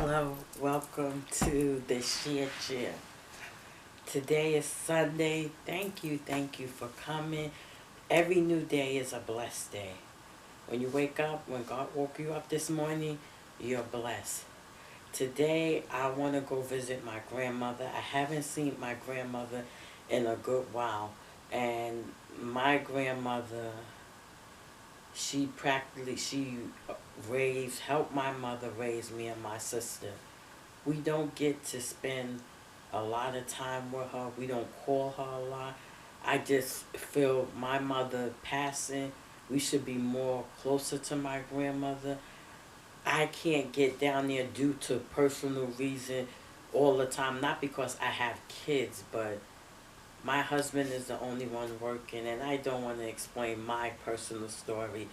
Hello, welcome to the Share Chair. Today is Sunday. Thank you for coming. Every new day is a blessed day. When you wake up, when God woke you up this morning, you're blessed. Today, I want to go visit my grandmother. I haven't seen my grandmother in a good while. And my grandmother, she helped my mother raise me and my sister. We don't get to spend a lot of time with her. We don't call her a lot. I just feel my mother passing, we should be more closer to my grandmother. I can't get down there due to personal reason all the time. Not because I have kids, but my husband is the only one working, and I don't want to explain my personal story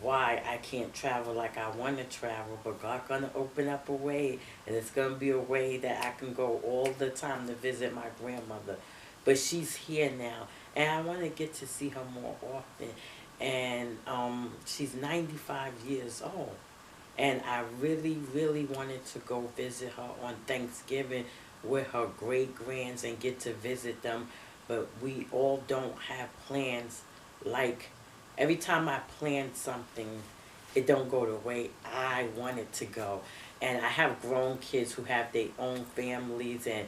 why I can't travel like I want to travel, but God's going to open up a way, and it's going to be a way that I can go all the time to visit my grandmother. But she's here now, and I want to get to see her more often. And she's 95 years old, and I really wanted to go visit her on Thanksgiving with her great-grands and get to visit them, but we all don't have plans. Like, every time I plan something, it don't go the way I want it to go. And I have grown kids who have their own families, and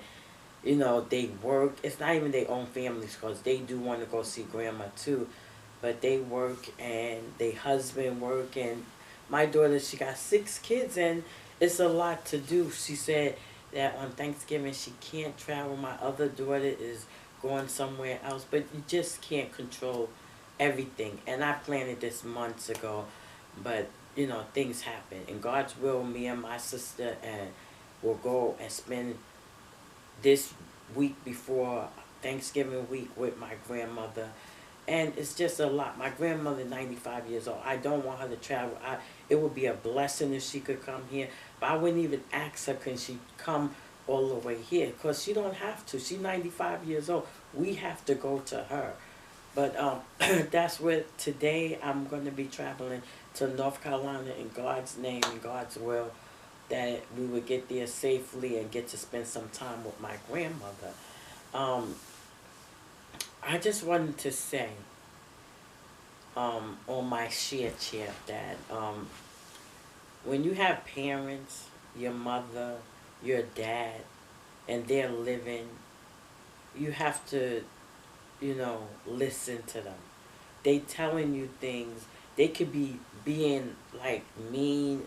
they work. It's not even their own families, because they do want to go see grandma too, but they work and their husband work. And my daughter, she got 6 kids, and it's a lot to do. She said that on Thanksgiving she can't travel. My other daughter is going somewhere else, but you just can't control everything. And I planned it this months ago, but things happen. In God's will, me and my sister and will go and spend this week before Thanksgiving week with my grandmother. And it's just a lot. My grandmother, 95 years old. I don't want her to travel. It would be a blessing if she could come here. But I wouldn't even ask her, can she come all the way here? Because she don't have to. She's 95 years old. We have to go to her. But that's where today I'm going to be traveling to North Carolina in God's name and God's will, that we would get there safely and get to spend some time with my grandmother. I just wanted to say on my share chair that when you have parents, your mother, your dad, and they're living, you have to, listen to them. They telling you things. They could be being like mean.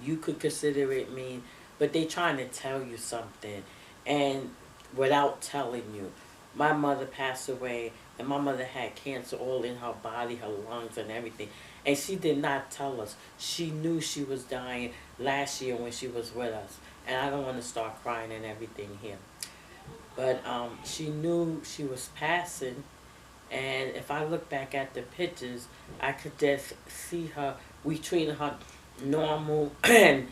You could consider it mean, but they trying to tell you something, and without telling you. My mother passed away, and my mother had cancer all in her body, her lungs, and everything. And she did not tell us. She knew she was dying last year when she was with us. And I don't want to start crying and everything here. But she knew she was passing, and if I look back at the pictures, I could just see her. We treated her normal, and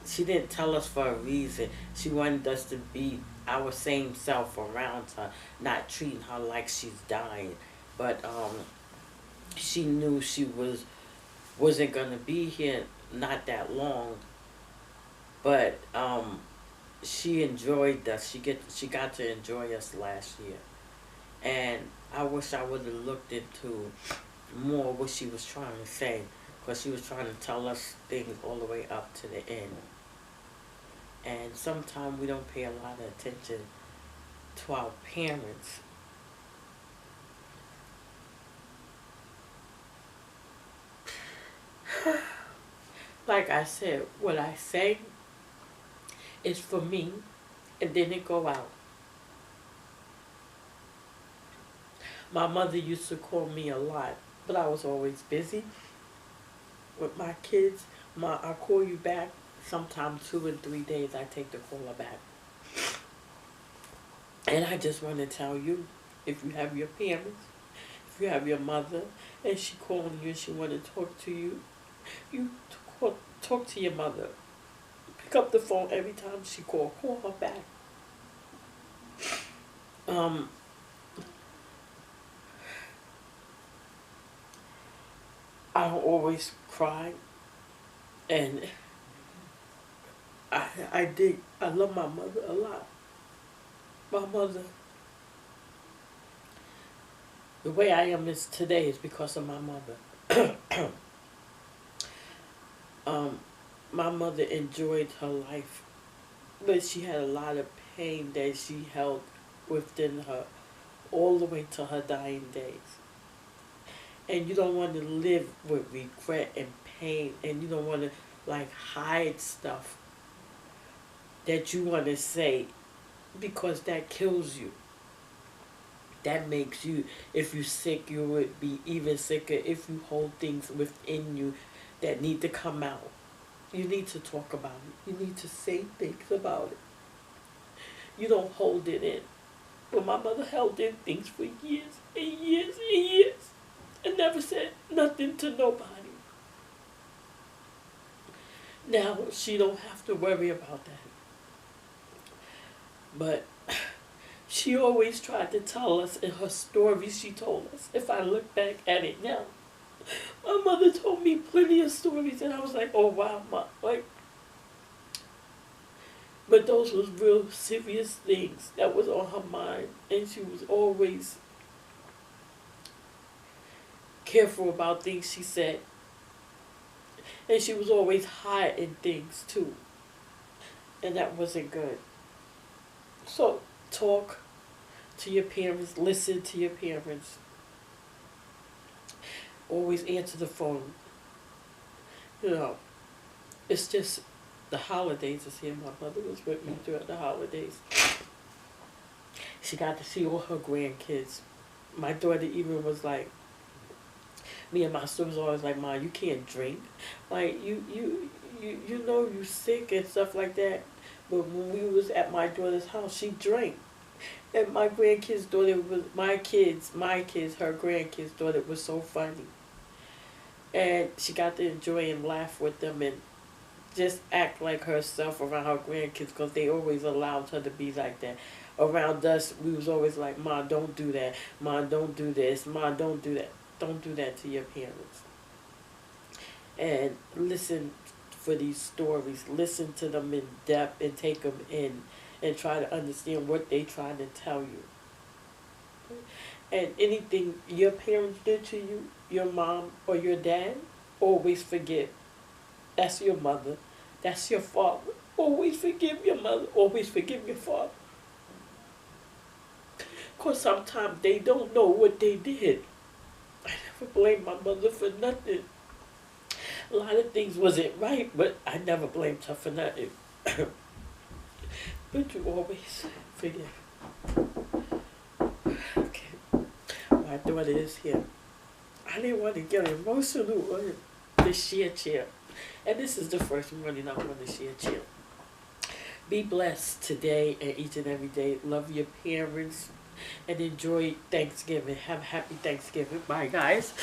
she didn't tell us for a reason. She wanted us to be our same self around her, not treating her like she's dying. But she knew she wasn't gonna be here not that long. But she enjoyed us. She got to enjoy us last year. And I wish I would have looked into more what she was trying to say, because she was trying to tell us things all the way up to the end. And sometimes we don't pay a lot of attention to our parents. Like I said, what I say is for me, and then it go out. My mother used to call me a lot, but I was always busy with my kids. I call you back. Sometimes 2 and 3 days I take the caller back. And I just want to tell you, if you have your parents, if you have your mother, and she calling you and she want to talk to you, you talk to your mother. Pick up the phone every time she call her back. I don't always cry, and I did. I love my mother a lot. My mother, the way I am is today is because of my mother. um, my mother enjoyed her life, but she had a lot of pain that she held within her all the way to her dying days. And you don't want to live with regret and pain, and you don't want to like hide stuff that you want to say, because that kills you. That makes you, if you're sick, you would be even sicker if you hold things within you that need to come out. You need to talk about it. You need to say things about it. You don't hold it in. But my mother held in things for years and years and years and never said nothing to nobody. Now she don't have to worry about that. But she always tried to tell us in her stories she told us. If I look back at it now, my mother told me plenty of stories, and I was like, oh wow, Ma. Like, but those was real serious things that was on her mind, and she was always careful about things she said. And she was always hiding things too. And that wasn't good. So talk to your parents, listen to your parents. Always answer the phone. You know, it's just the holidays is here. My mother was with me during the holidays. She got to see all her grandkids. My daughter even was like, me and my sister was always like, Ma, you can't drink. Like, you know you sick and stuff like that. But when we was at my daughter's house, she drank. And my grandkids thought it was, my kids, her grandkids thought it was so funny. And she got to enjoy and laugh with them and just act like herself around her grandkids, because they always allowed her to be like that. Around us, we was always like, Ma, don't do that. Ma, don't do this. Ma, don't do that. Don't do that to your parents. And listen for these stories. Listen to them in depth and take them in and try to understand what they trying to tell you. And anything your parents did to you, your mom or your dad, always forgive. That's your mother. That's your father. Always forgive your mother. Always forgive your father. Because sometimes they don't know what they did. I never blamed my mother for nothing. A lot of things wasn't right, but I never blamed her for nothing. But you always forgive. Okay. My daughter is here. I didn't want to get emotional on the share chair. And this is the first morning I want to share chair. Be blessed today and each and every day. Love your parents and enjoy Thanksgiving. Have a happy Thanksgiving. Bye, guys.